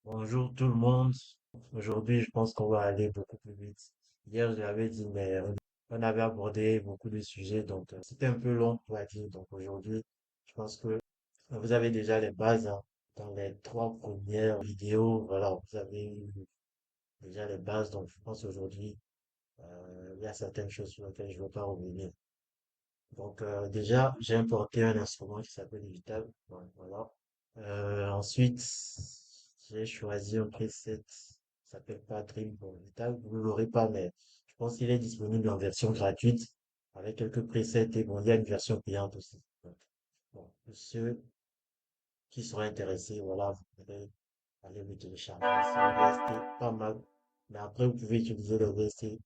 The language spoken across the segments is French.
Bonjour tout le monde. Aujourd'hui, je pense qu'on va aller beaucoup plus vite. Hier, j'avais dit, mais on avait abordé beaucoup de sujets, donc c'était un peu long, on va dire. Donc aujourd'hui, je pense que vous avez déjà les bases hein. Dans les trois premières vidéos. Voilà, vous avez eu déjà les bases. Donc je pense aujourd'hui, il y a certaines choses sur lesquelles je ne veux pas revenir. Donc déjà, j'ai importé un instrument qui s'appelle Digital. Ouais, voilà. Ensuite, j'ai choisi un preset qui s'appelle pas Dream. Bon, Digital, vous ne l'aurez pas, mais je pense qu'il est disponible en version gratuite avec quelques presets et bon, il y a une version payante aussi. Donc, bon, pour ceux qui seraient intéressés, voilà, vous pouvez aller le télécharger. C'est un VST pas mal. Mais après, vous pouvez utiliser les VST.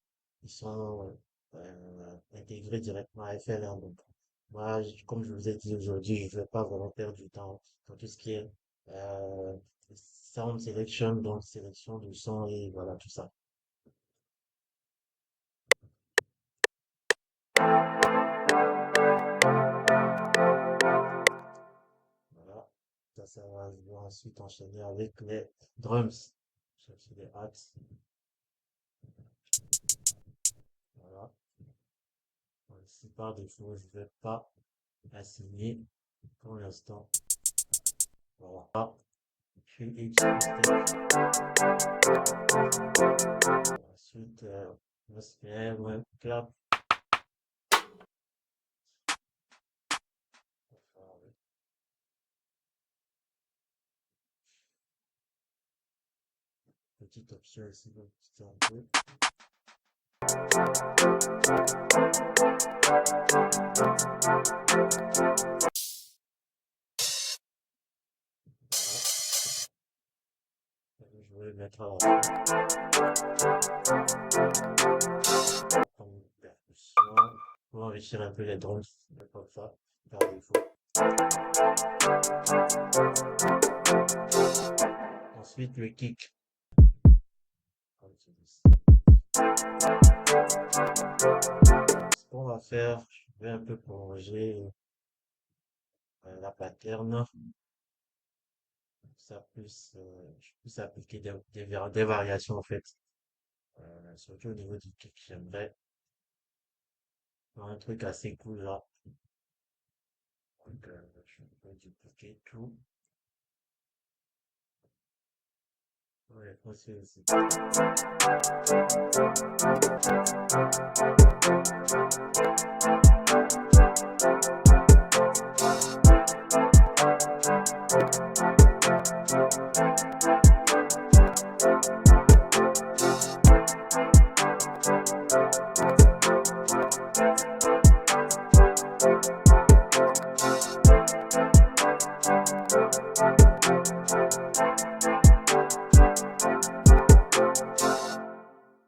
Ils sont intégrés directement à FL1. Donc, moi, comme je vous ai dit aujourd'hui, je ne vais pas vraiment perdre du temps dans tout ce qui est euh, sound selection, donc sélection du son et voilà, tout ça. Voilà. Ça va, je vais ensuite enchaîner avec les drums. Chercher les hats. Voilà. Bon, ici, par défaut, je ne vais pas assigner pour l'instant. Voilà. Puis H step. Ensuite, on va se faire un clap. Petite option ici, donc c'est un peu. Voilà. Je vais le mettre à la fin. Prendre une percussion. Pour enrichir un peu les drums, comme ça, par défaut. Ensuite, le kick. Ce qu'on va faire, je vais un peu prolonger la pattern. Ça puisse, je puisse appliquer des variations en fait. Surtout au niveau du kick, j'aimerais faire un truc assez cool là. Donc, je vais dupliquer tout. Ouais, aussi, aussi.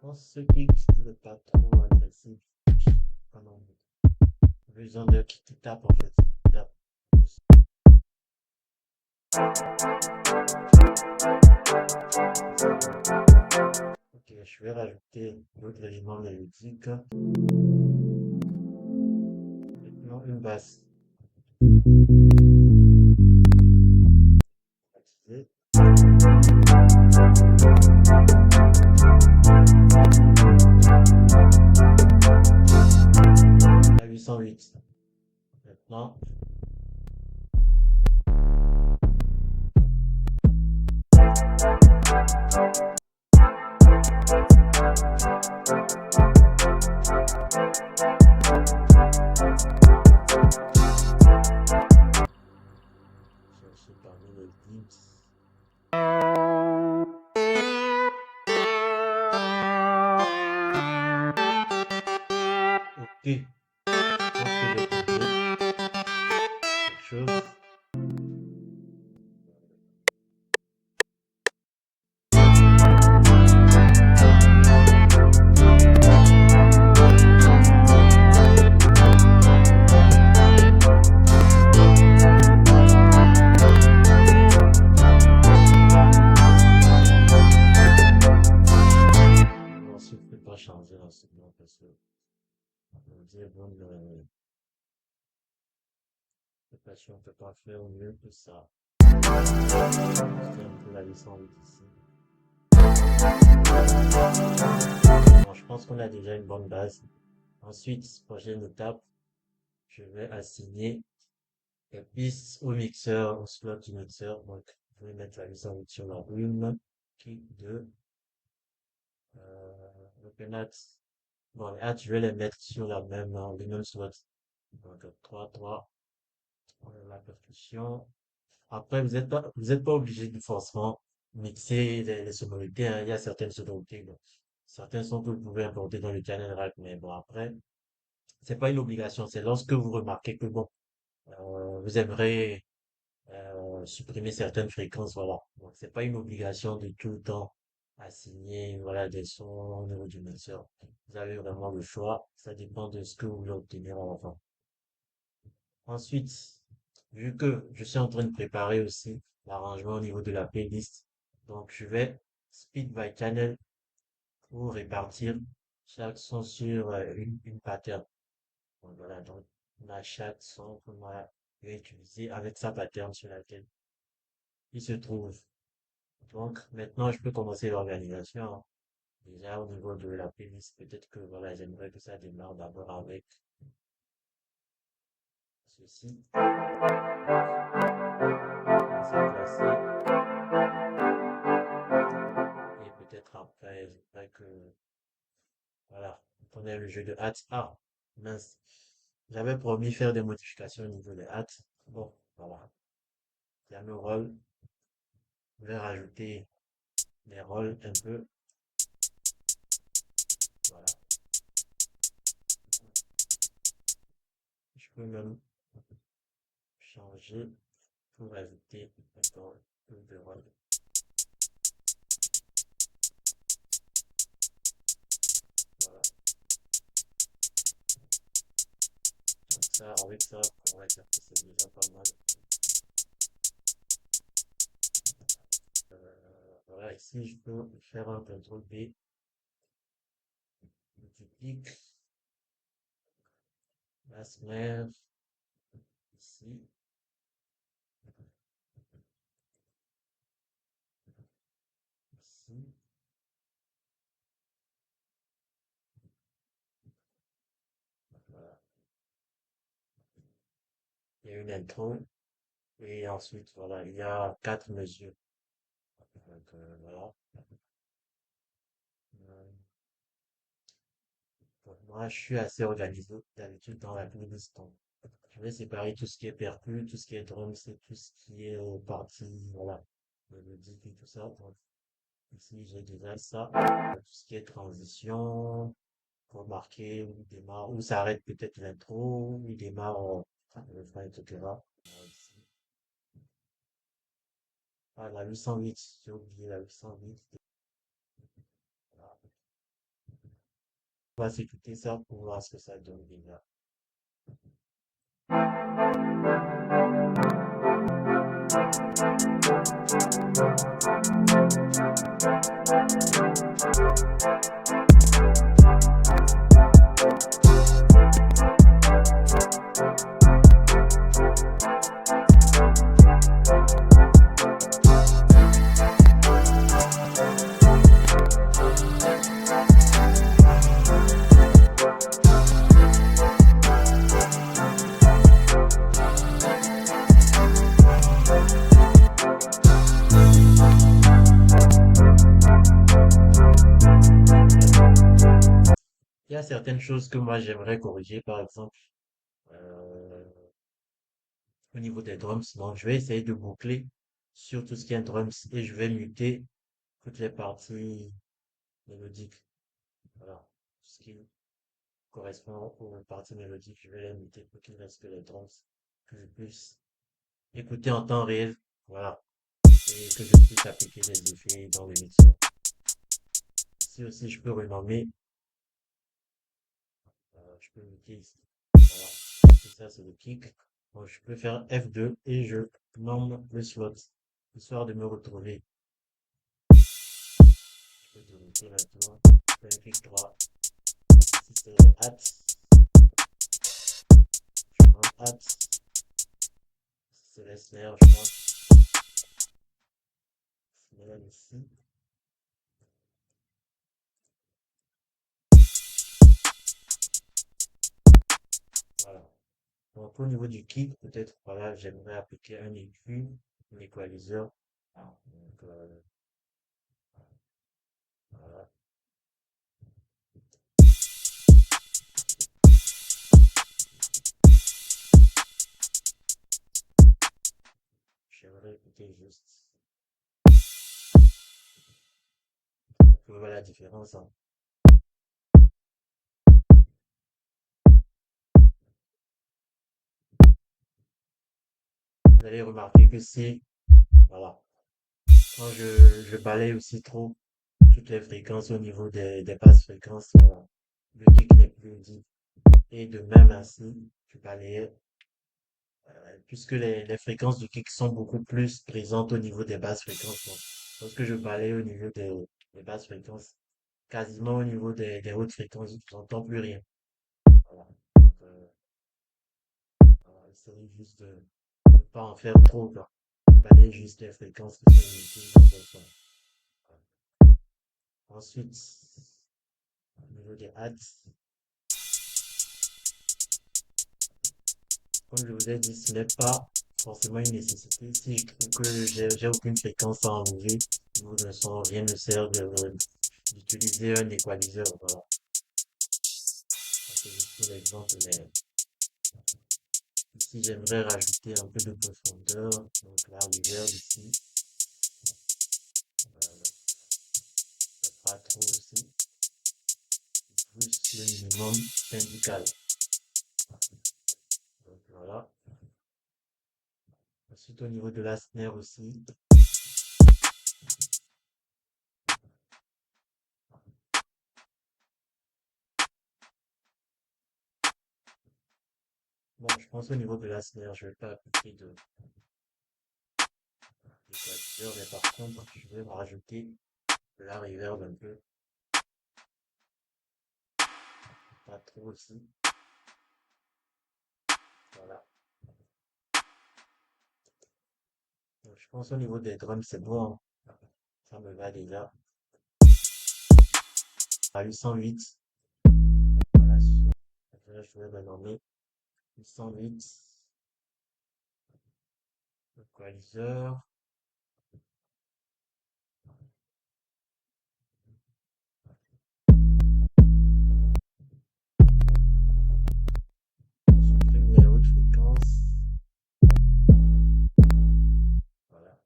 On se kick ne pas trop agressif. Pas non besoin de qui tape en fait. Tape. Ok, je vais rajouter d'autres éléments mélodiques. Maintenant, une basse. Activée. À 808. Maintenant, chercher parmi les beats. Ok, je pense que j'ai trouvé quelque chose. Ensuite, je ne peux pas changer l'instrument parce que on va dire, bon, on ne peut pas faire mieux que ça. C'est un peu la licence ici. qu'on a déjà une bonne base. Ensuite, prochaine étape, je vais assigner les pistes au mixeur, au slot du mixeur. Donc, je vais mettre la mise en route sur la une, kick 2, open hat. Bon, les hats, je vais les mettre sur le même slot. Donc, 3 3 la percussion. Après, vous êtes pas obligé de forcément mixer les sonorités, hein. Il y a certaines sonorités, bon, certains sons que vous pouvez importer dans le channel rack, mais bon, après, c'est pas une obligation. C'est lorsque vous remarquez que bon, vous aimerez supprimer certaines fréquences, voilà. Donc, c'est pas une obligation de tout le temps assigner, voilà, des sons au niveau du mixeur. Vous avez vraiment le choix. Ça dépend de ce que vous voulez obtenir à la fin. Ensuite, vu que je suis en train de préparer aussi l'arrangement au niveau de la playlist, donc je vais speed by channel pour répartir chaque son sur une pattern. Donc voilà, donc on a chaque son qu'on va utiliser avec sa pattern sur laquelle il se trouve. Donc maintenant, je peux commencer l'organisation, hein. Déjà au niveau de la playlist, peut-être que voilà, j'aimerais que ça démarre d'abord avec ceci. Donc, commencer à classer. Et peut-être après, j'aimerais que, voilà, on ait le jeu de hâte. Ah, mince. J'avais promis faire des modifications au niveau des hâtes. Bon, voilà. Il y a nos rôles. Je vais rajouter les rôles un peu. Voilà. Je peux même changer pour ajouter encore plus de rôles. Voilà. Donc ça, avec ça, on va dire que c'est déjà pas mal. Voilà, ici, je peux faire un contrôle B. Multiplique la snare ici. Ici. Voilà. Il y a une intro. Et ensuite, voilà, il y a quatre mesures. Donc, voilà. Euh, bon, moi, je suis assez organisé d'habitude dans la playlist. Donc, je vais séparer tout ce qui est percu, tout ce qui est drums et tout ce qui est partie, voilà, mélodique et tout ça. Donc, ici, j'ai déjà ça. Tout ce qui est transition, pour marquer où démarre, où s'arrête peut-être l'intro, où il démarre le fin, etc. Ici. Ah, la 808, j'ai oublié la 808. Voilà. On va s'écouter ça pour voir ce que ça donne déjà. Il y a certaines choses que moi j'aimerais corriger, par exemple, euh, au niveau des drums. Donc, je vais essayer de boucler sur tout ce qui est drums et je vais muter toutes les parties mélodiques. Voilà. Tout ce qui correspond aux parties mélodiques, je vais les muter pour qu'il ne reste que les drums, que je puisse écouter en temps réel. Voilà. Et que je puisse appliquer des effets dans le mixeur. Ici aussi, je peux renommer, je peux muter ici. Voilà. Et ça, c'est le kick. Donc, je peux faire F2 et je nomme le slot, histoire de me retrouver. Je peux délimiter maintenant. Je fais un clic droit. Ici, c'est les hâte. Je prends hâte. C'est les snares, je prends snare ici. Donc, au niveau du kick, peut-être, voilà, j'aimerais appliquer un EQ, un équaliseur. Donc, voilà. J'aimerais écouter juste. Vous voyez la différence, hein. Vous allez remarquer que si, voilà, quand je balaye aussi trop toutes les fréquences au niveau des basses fréquences, voilà, le kick n'est plus audible. Et de même ainsi, je balayais, puisque les fréquences du kick sont beaucoup plus présentes au niveau des basses fréquences. Donc, lorsque je balaye au niveau des basses fréquences, quasiment au niveau des hautes fréquences, je n'entends plus rien. Voilà. Donc, voilà, essayez juste de ne pas en faire trop, quoi. Balayer juste les fréquences qui sont inutiles dans votre son. Voilà. Ensuite, au niveau des hats, comme je vous ai dit, ce n'est pas forcément une nécessité. Si je trouve que j'ai aucune fréquence à enlever, au niveau d'un son, rien ne sert d'utiliser un équaliseur. Voilà. C'est juste pour l'exemple, mais ici j'aimerais rajouter un peu de profondeur. Donc la reverb ici, pas trop aussi. Juste le minimum syndical. Donc voilà. Ensuite au niveau de la snare aussi, bon, je pense au niveau de la snare, je vais pas appliquer d'équaliseur, mais par contre, je vais rajouter de la reverb un peu, pas trop aussi. Voilà. Donc, je pense au niveau des drums, c'est bon, hein. Ça me va déjà. À 808. Voilà. Je vais me nommer 808. Equalizer. On supprime les hautes fréquences. Voilà.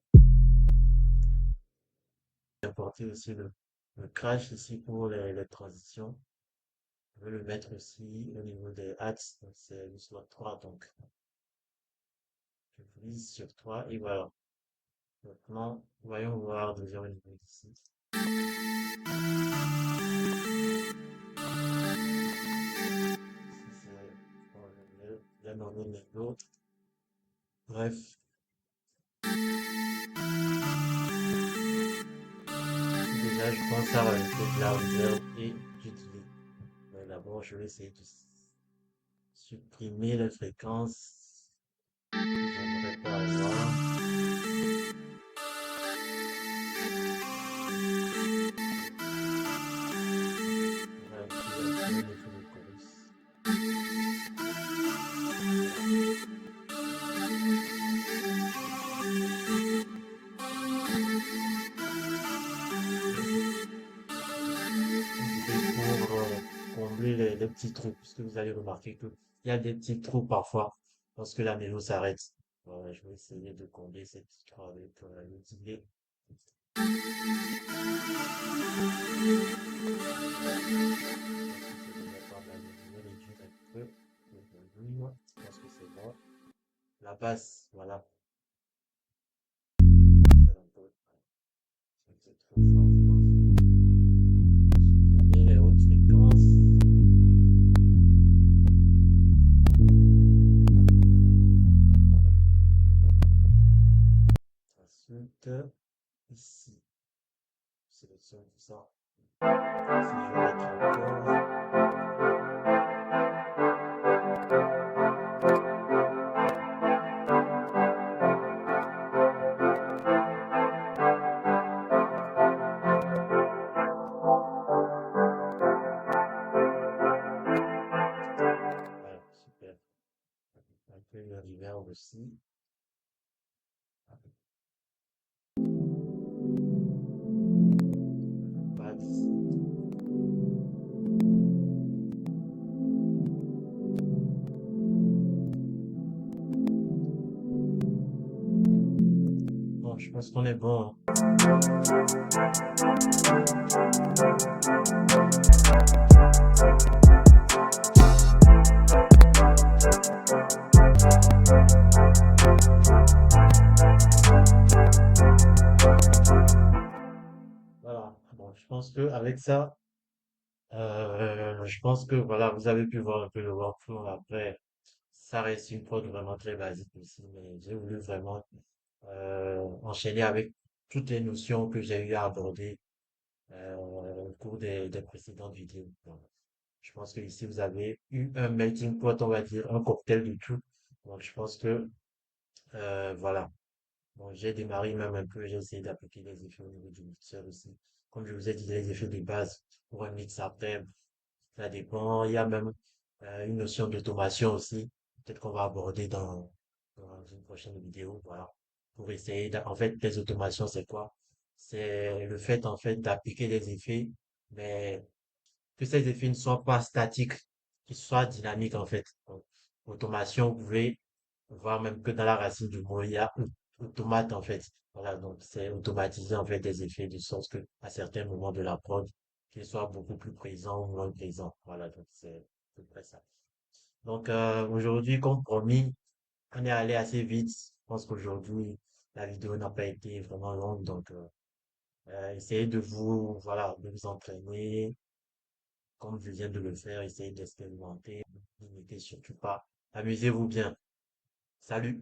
J'ai apporté aussi le crash ici pour les transitions. Je vais le mettre aussi au niveau des hats. Donc c'est le slot 3. Donc je glisse sur 3 et voilà. Maintenant, voyons voir déjà au niveau d'ici. Si c'est bon, je vais bien nommer mes autres. Bref, déjà je pense à rajouter de la reverb et du delay. Mais d'abord, je vais essayer de supprimer les fréquences que j'aimerais pas avoir. On va inclure un peu l'effet de chorus. Voilà. Pour combler les petits trous, puisque vous allez remarquer qu'il y a des petits trous parfois lorsque la mélodie s'arrête. Voilà, je vais essayer de combler ces petits trous avec le delay. Ensuite, je vais pas mal réduire un peu le volume. Je pense que c'est bon. La basse, voilà. Je vais un peu. C'est trop fort. Supprimer les hautes fréquences. Ensuite, ici, sélectionne tout ça. Si je vais mettre encore, voilà, super. pense qu'on est bon, hein. Voilà. Bon, je pense que avec ça, je pense que voilà, vous avez pu voir un peu le workflow. Après, ça reste une prod vraiment très basique aussi, mais j'ai voulu vraiment enchaîner avec toutes les notions que j'ai eu à aborder au cours des précédentes vidéos. Donc, je pense que ici vous avez eu un melting pot, on va dire, un cocktail de tout. Donc, je pense que voilà. Bon, j'ai démarré même un peu, j'ai essayé d'appliquer les effets au niveau du mixeur aussi. Comme je vous ai dit, les effets de base pour un mix après, ça dépend. Il y a même une notion d'automation aussi. Peut-être qu'on va aborder dans une prochaine vidéo. Voilà. Pour essayer en fait, les automations, c'est quoi? C'est le fait, en fait, d'appliquer des effets, mais que ces effets ne soient pas statiques, qu'ils soient dynamiques, en fait. Donc, automation, vous pouvez voir même que dans la racine du mot, il y a automate, en fait. Voilà. Donc, c'est automatiser, en fait, des effets de sorte que, à certains moments de la prod, qu'ils soient beaucoup plus présents ou moins présents. Voilà. Donc, c'est à peu près ça. Donc, aujourd'hui, comme promis, on est allé assez vite. Je pense qu'aujourd'hui, la vidéo n'a pas été vraiment longue. Donc, essayez de vous, voilà, de vous entraîner comme je viens de le faire. Essayez d'expérimenter. N'imitez surtout pas. Amusez-vous bien. Salut!